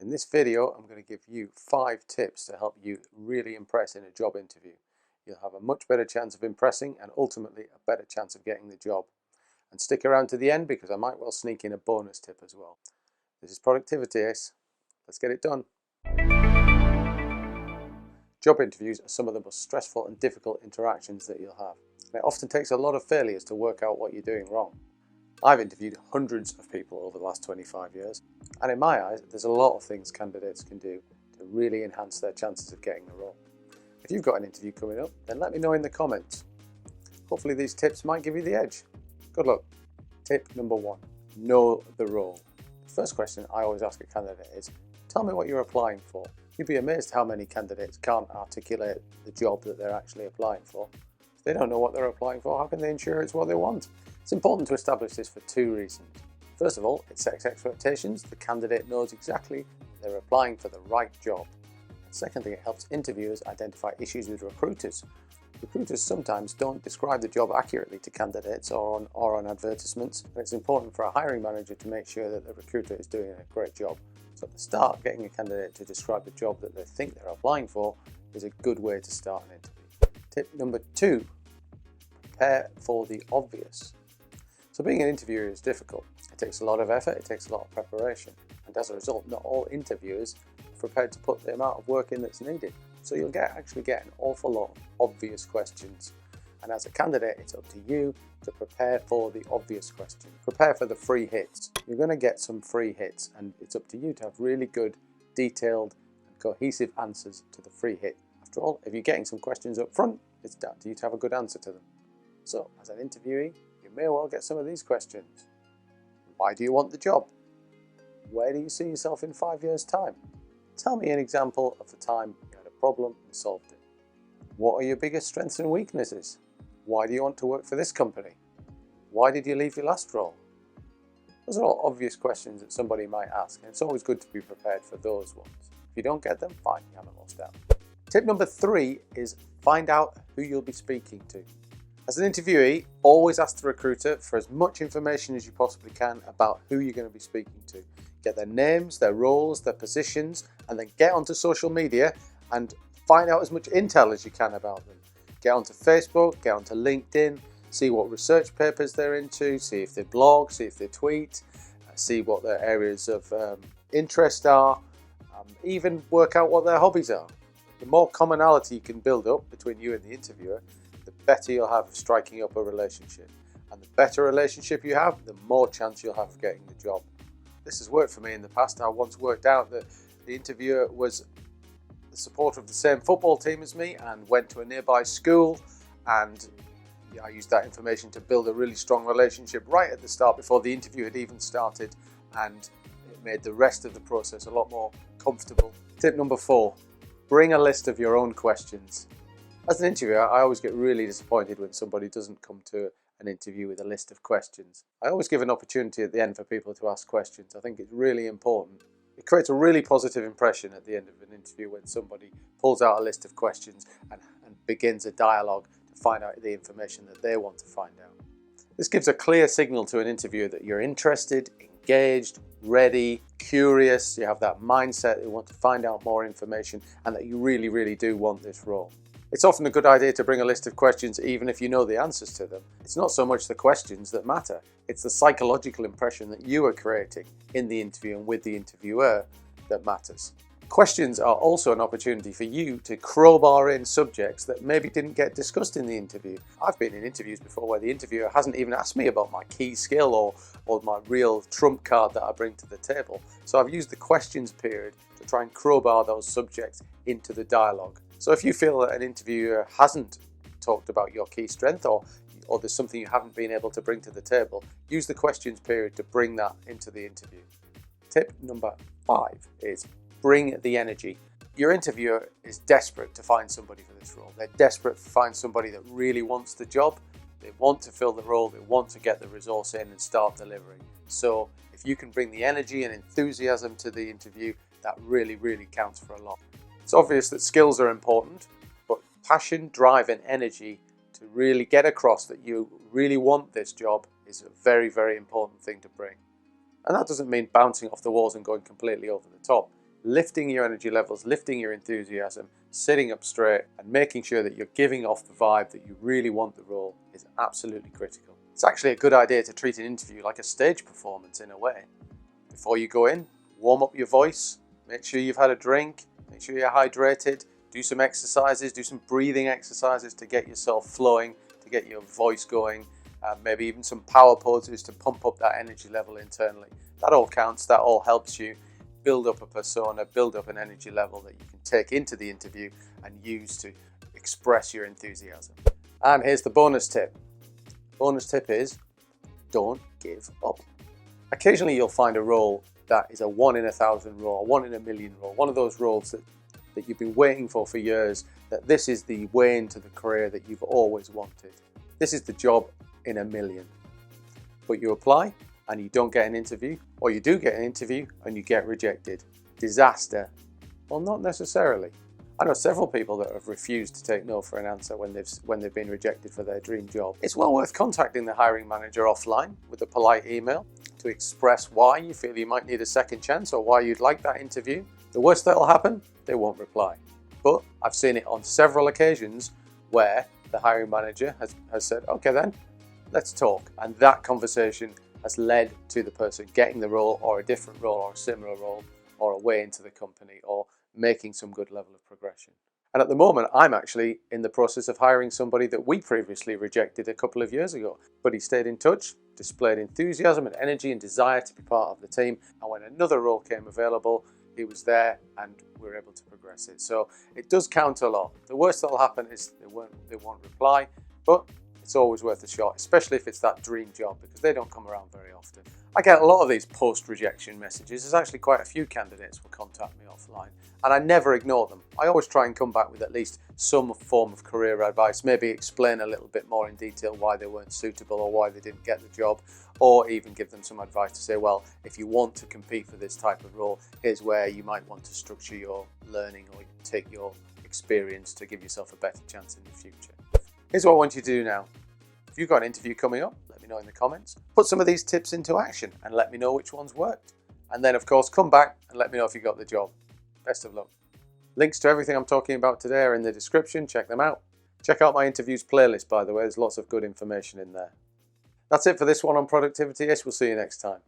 In this video, I'm going to give you 5 tips to help you really impress in a job interview. You'll have a much better chance of impressing and ultimately a better chance of getting the job. And stick around to the end because I might well sneak in a bonus tip as well. This is Productivity ACE. Let's get it done. Job interviews are some of the most stressful and difficult interactions that you'll have. And it often takes a lot of failures to work out what you're doing wrong. I've interviewed hundreds of people over the last 25 years, and in my eyes, there's a lot of things candidates can do to really enhance their chances of getting the role. If you've got an interview coming up, then let me know in the comments. Hopefully these tips might give you the edge. Good luck. Tip number 1, know the role. The first question I always ask a candidate is, tell me what you're applying for. You'd be amazed how many candidates can't articulate the job that they're actually applying for. If they don't know what they're applying for, how can they ensure it's what they want? It's important to establish this for 2 reasons. First of all, it sets expectations. The candidate knows exactly they're applying for the right job. And secondly, it helps interviewers identify issues with recruiters. Recruiters sometimes don't describe the job accurately to candidates or on advertisements, and it's important for a hiring manager to make sure that the recruiter is doing a great job. So at the start, getting a candidate to describe the job that they think they're applying for is a good way to start an interview. Tip number 2, prepare for the obvious. So being an interviewer is difficult. It takes a lot of effort, it takes a lot of preparation, and as a result, not all interviewers are prepared to put the amount of work in that's needed. So you'll actually get an awful lot of obvious questions. And as a candidate, it's up to you to prepare for the obvious question. Prepare for the free hits. You're going to get some free hits, and it's up to you to have really good, detailed, and cohesive answers to the free hit. After all, if you're getting some questions up front, it's down to you to have a good answer to them. So, as an interviewee, you may well get some of these questions. Why do you want the job? Where do you see yourself in 5 years' time? Tell me an example of the time you had a problem and solved it. What are your biggest strengths and weaknesses? Why do you want to work for this company? Why did you leave your last role? Those are all obvious questions that somebody might ask, and it's always good to be prepared for those ones. If you don't get them, fine, you haven't lost out. Tip number 3 is find out who you'll be speaking to. As an interviewee, always ask the recruiter for as much information as you possibly can about who you're going to be speaking to. Get their names, their roles, their positions, and then get onto social media and find out as much intel as you can about them. Get onto Facebook, get onto LinkedIn, see what research papers they're into, see if they blog, see if they tweet, see what their areas of interest are, even work out what their hobbies are. The more commonality you can build up between you and the interviewer, the better you'll have of striking up a relationship. And the better relationship you have, the more chance you'll have of getting the job. This has worked for me in the past. I once worked out that the interviewer was the supporter of the same football team as me and went to a nearby school, and I used that information to build a really strong relationship right at the start before the interview had even started, and it made the rest of the process a lot more comfortable. Tip number 4, bring a list of your own questions. As an interviewer, I always get really disappointed when somebody doesn't come to an interview with a list of questions. I always give an opportunity at the end for people to ask questions. I think it's really important. It creates a really positive impression at the end of an interview when somebody pulls out a list of questions and begins a dialogue to find out the information that they want to find out. This gives a clear signal to an interviewer that you're interested, engaged, ready, curious, you have that mindset that you want to find out more information and that you really, really do want this role. It's often a good idea to bring a list of questions even if you know the answers to them. It's not so much the questions that matter, it's the psychological impression that you are creating in the interview and with the interviewer that matters. Questions are also an opportunity for you to crowbar in subjects that maybe didn't get discussed in the interview. I've been in interviews before where the interviewer hasn't even asked me about my key skill or my real trump card that I bring to the table. So I've used the questions period to try and crowbar those subjects into the dialogue. So if you feel that an interviewer hasn't talked about your key strength or there's something you haven't been able to bring to the table, use the questions period to bring that into the interview. Tip number 5 is bring the energy. Your interviewer is desperate to find somebody for this role. They're desperate to find somebody that really wants the job. They want to fill the role. They want to get the resource in and start delivering. So if you can bring the energy and enthusiasm to the interview, that really, really counts for a lot. It's obvious that skills are important, but passion, drive and energy to really get across that you really want this job is a very, very important thing to bring. And that doesn't mean bouncing off the walls and going completely over the top. lifting your energy levels, lifting your enthusiasm, sitting up straight and making sure that you're giving off the vibe that you really want the role is absolutely critical. It's actually a good idea to treat an interview like a stage performance in a way. Before you go in, warm up your voice, make sure you've had a drink, make sure you're hydrated, do some exercises, do some breathing exercises to get yourself flowing, to get your voice going, maybe even some power poses to pump up that energy level internally. That all counts, that all helps you build up a persona, build up an energy level that you can take into the interview and use to express your enthusiasm. And here's the bonus tip. Bonus tip is, don't give up. Occasionally you'll find a role that is a 1 in 1,000 role, 1 in a million role, one of those roles that you've been waiting for years, that this is the way into the career that you've always wanted. This is the job in a million. But you apply and you don't get an interview, or you do get an interview and you get rejected. Disaster. Well, not necessarily. I know several people that have refused to take no for an answer when they've been rejected for their dream job. It's well worth contacting the hiring manager offline with a polite email to express why you feel you might need a second chance or why you'd like that interview. The worst that'll happen, they won't reply. But I've seen it on several occasions where the hiring manager has said, okay then, let's talk. And that conversation has led to the person getting the role or a different role or a similar role or a way into the company or making some good level of progression. And at the moment, I'm actually in the process of hiring somebody that we previously rejected a couple of years ago. But he stayed in touch, displayed enthusiasm and energy and desire to be part of the team. And when another role came available, he was there and we were able to progress it. So it does count a lot. The worst that'll happen is they won't reply, but it's always worth a shot, especially if it's that dream job, because they don't come around very often. I get a lot of these post-rejection messages. There's actually quite a few candidates will contact me offline, and I never ignore them. I always try and come back with at least some form of career advice, maybe explain a little bit more in detail why they weren't suitable or why they didn't get the job, or even give them some advice to say, well, if you want to compete for this type of role, here's where you might want to structure your learning or take your experience to give yourself a better chance in the future. Here's what I want you to do now. If you've got an interview coming up, let me know in the comments. Put some of these tips into action and let me know which ones worked. And then, of course, come back and let me know if you got the job. Best of luck. Links to everything I'm talking about today are in the description. Check them out. Check out my interviews playlist, by the way. There's lots of good information in there. That's it for this one on Productivity ACE. We'll see you next time.